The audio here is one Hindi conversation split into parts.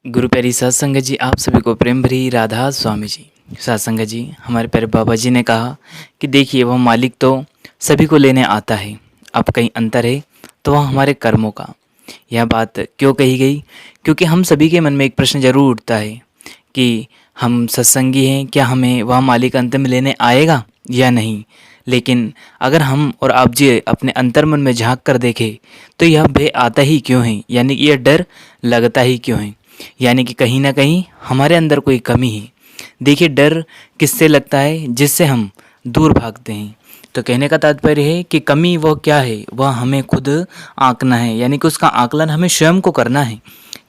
गुरु प्यारी सत्संगत जी, आप सभी को प्रेम भरी राधा स्वामी जी। सत्संगत जी, हमारे प्यारे बाबा जी ने कहा कि देखिए वह मालिक तो सभी को लेने आता है, अब कहीं अंतर है तो वह हमारे कर्मों का। यह बात क्यों कही गई? क्योंकि हम सभी के मन में एक प्रश्न जरूर उठता है कि हम सत्संगी हैं, क्या हमें वह मालिक अंत में लेने आएगा या नहीं। लेकिन अगर हम और आप जी अपने अंतर्मन में झांक कर देखें तो यह भय आता ही क्यों है, यानी कि यह डर लगता ही क्यों है, यानी कि कहीं ना कहीं हमारे अंदर कोई कमी है। देखिए, डर किससे लगता है? जिससे हम दूर भागते हैं। तो कहने का तात्पर्य है कि कमी वह क्या है, वह हमें खुद आंकना है, यानी कि उसका आकलन हमें स्वयं को करना है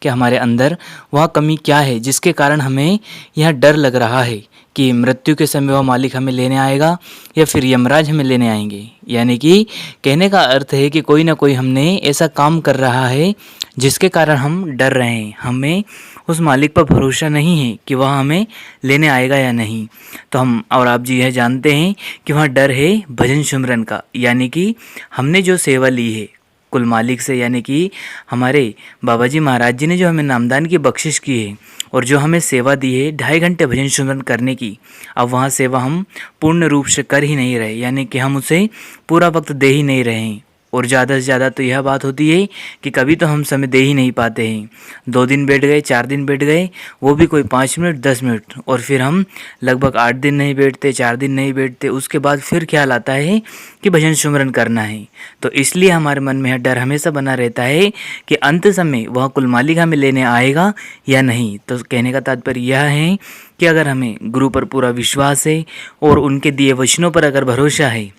कि हमारे अंदर वह कमी क्या है जिसके कारण हमें यह डर लग रहा है कि मृत्यु के समय वह मालिक हमें लेने आएगा या फिर यमराज हमें लेने आएंगे। यानी कि कहने का अर्थ है कि कोई ना कोई हमने ऐसा काम कर रहा है जिसके कारण हम डर रहे हैं, हमें उस मालिक पर भरोसा नहीं है कि वह हमें लेने आएगा या नहीं। तो हम और आप जी यह जानते हैं कि वहाँ डर है भजन सुमरन का, यानी कि हमने जो सेवा ली है कुल मालिक से, यानी कि हमारे बाबा जी महाराज जी ने जो हमें नामदान की बख्शिश की है और जो हमें सेवा दी है 2.5 घंटे भजन सुमरन करने की, अब वहाँ सेवा हम पूर्ण रूप से कर ही नहीं रहे, यानी कि हम उसे पूरा वक्त दे ही नहीं रहे हैं। और ज़्यादा से ज़्यादा तो यह बात होती है कि कभी तो हम समय दे ही नहीं पाते हैं। 2 दिन बैठ गए, 4 दिन बैठ गए, वो भी कोई 5 मिनट 10 मिनट, और फिर हम लगभग 8 दिन नहीं बैठते, 4 दिन नहीं बैठते। उसके बाद फिर ख्याल आता है कि भजन सुमरन करना है। तो इसलिए हमारे मन में यह डर हमेशा बना रहता है कि अंत समय वह कुल मालिक हमें लेने आएगा या नहीं। तो कहने का तात्पर्य यह है कि अगर हमें गुरु पर पूरा विश्वास है और उनके दिए वचनों पर अगर भरोसा है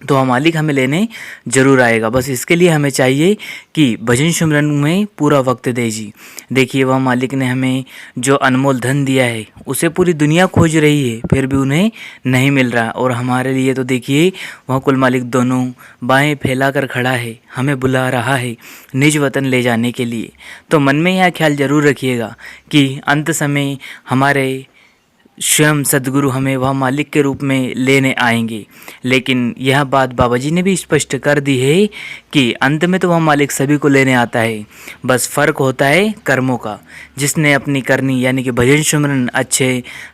तो वह मालिक हमें लेने ज़रूर आएगा। बस इसके लिए हमें चाहिए कि भजन सुमरन में पूरा वक्त दे जी। देखिए, वह मालिक ने हमें जो अनमोल धन दिया है उसे पूरी दुनिया खोज रही है, फिर भी उन्हें नहीं मिल रहा। और हमारे लिए तो देखिए वह कुल मालिक दोनों बाहें फैला कर खड़ा है, हमें बुला रहा है निज वतन ले जाने के लिए। तो मन में यह ख्याल जरूर रखिएगा कि अंत समय हमारे स्वयं सद्गुरु हमें वह मालिक के रूप में लेने आएंगे। लेकिन यह बात बाबा जी ने भी स्पष्ट कर दी है कि अंत में तो वह मालिक सभी को लेने आता है, बस फ़र्क होता है कर्मों का। जिसने अपनी करनी यानी कि भजन सुमरन अच्छे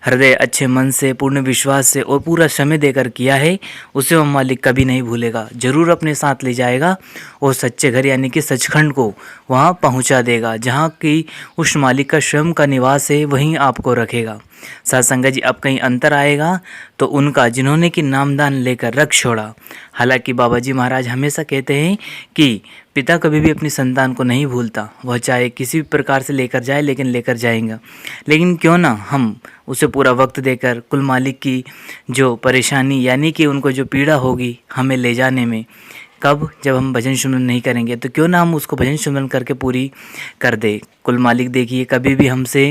हृदय, अच्छे मन से, पूर्ण विश्वास से और पूरा समय देकर किया है, उसे वह मालिक कभी नहीं भूलेगा, ज़रूर अपने साथ ले जाएगा और सच्चे घर यानी कि सचखंड को वहाँ पहुँचा देगा, जहाँ की उस मालिक का स्वयं का निवास है, वहीं आपको रखेगा। सत्संग जी, अब कहीं अंतर आएगा तो उनका जिन्होंने कि नामदान लेकर रख छोड़ा। हालांकि बाबा जी महाराज हमेशा कहते हैं कि पिता कभी भी अपनी संतान को नहीं भूलता, वह चाहे किसी भी प्रकार से लेकर जाए लेकिन लेकर जाएगा। लेकिन क्यों ना हम उसे पूरा वक्त देकर कुल मालिक की जो परेशानी यानी कि उनको जो पीड़ा होगी हमें ले जाने में, कब जब हम भजन सुमरन नहीं करेंगे, तो क्यों ना हम उसको भजन सुमरन करके पूरी कर दे। कुल मालिक देखिए कभी भी हमसे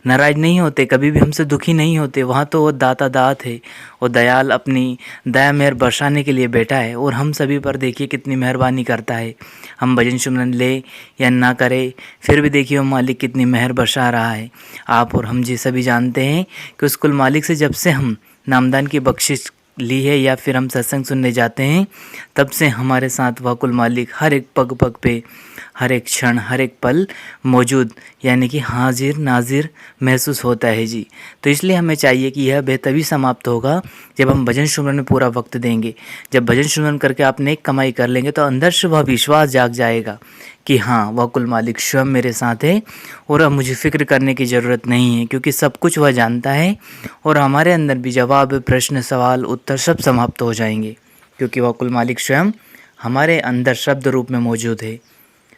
नाराज़ नहीं होते, कभी भी हमसे दुखी नहीं होते। वहाँ तो वो दाता दात है, वो दयाल अपनी दया मेहर बरसाने के लिए बैठा है और हम सभी पर देखिए कितनी मेहरबानी करता है। हम भजन सुमरन ले या ना करें, फिर भी देखिए वो मालिक कितनी मेहर बरसा रहा है। आप और हम जी सभी जानते हैं कि उस कुल मालिक से जब से हम नामदान की बख्शिश ली है या फिर हम सत्संग सुनने जाते हैं, तब से हमारे साथ वह कुल मालिक हर एक पग पग पे, हर एक क्षण, हर एक पल मौजूद यानी कि हाजिर नाजिर महसूस होता है जी। तो इसलिए हमें चाहिए कि यह बेतभी समाप्त होगा जब हम भजन सुमरन में पूरा वक्त देंगे। जब भजन सुमरन करके आप नेक कमाई कर लेंगे तो अंदर से वह विश्वास जाग जाएगा कि हाँ, वह कुल मालिक स्वयं मेरे साथ है और अब मुझे फ़िक्र करने की ज़रूरत नहीं है, क्योंकि सब कुछ वह जानता है। और हमारे अंदर भी जवाब, प्रश्न, सवाल, उत्तर सब समाप्त हो जाएंगे, क्योंकि वह कुल मालिक स्वयं हमारे अंदर शब्द रूप में मौजूद है।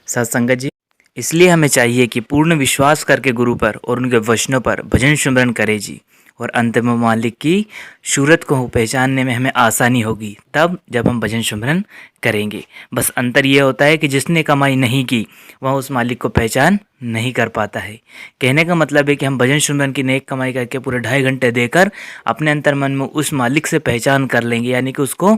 सत्संगत जी, इसलिए हमें चाहिए कि पूर्ण विश्वास करके गुरु पर और उनके वचनों पर भजन सुमरन करें जी। और अंत में मालिक की सूरत को पहचानने में हमें आसानी होगी तब जब हम भजन सुमरन करेंगे। बस अंतर ये होता है कि जिसने कमाई नहीं की वह उस मालिक को पहचान नहीं कर पाता है। कहने का मतलब है कि हम भजन सुमरन की नेक कमाई करके पूरे 2.5 घंटे देकर अपने अंतर मन में उस मालिक से पहचान कर लेंगे, यानी कि उसको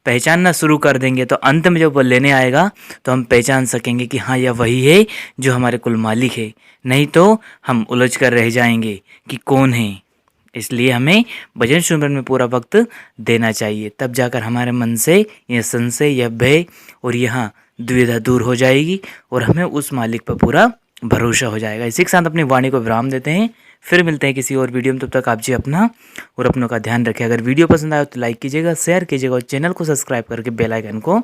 पहचानना शुरू कर देंगे। तो अंत में जब वो लेने आएगा तो हम पहचान सकेंगे कि हाँ, यह वही है जो हमारे कुल मालिक है। नहीं तो हम उलझ कर रह जाएंगे कि कौन है। इसलिए हमें भजन सुमरन में पूरा वक्त देना चाहिए, तब जाकर हमारे मन से यह संशय, यह भय और यह दुविधा दूर हो जाएगी और हमें उस मालिक पर पूरा भरोसा हो जाएगा। इसी के साथ अपनी वाणी को विराम देते हैं, फिर मिलते हैं किसी और वीडियो में। तब तक आप जी अपना और अपनों का ध्यान रखें। अगर वीडियो पसंद आए तो लाइक कीजिएगा, शेयर कीजिएगा और चैनल को सब्सक्राइब करके बेल आइकन को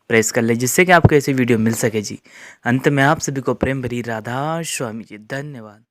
प्रेस कर ले, जिससे कि आपको ऐसी वीडियो मिल सके जी। अंत में आप सभी को प्रेम भरी राधा स्वामी जी। धन्यवाद।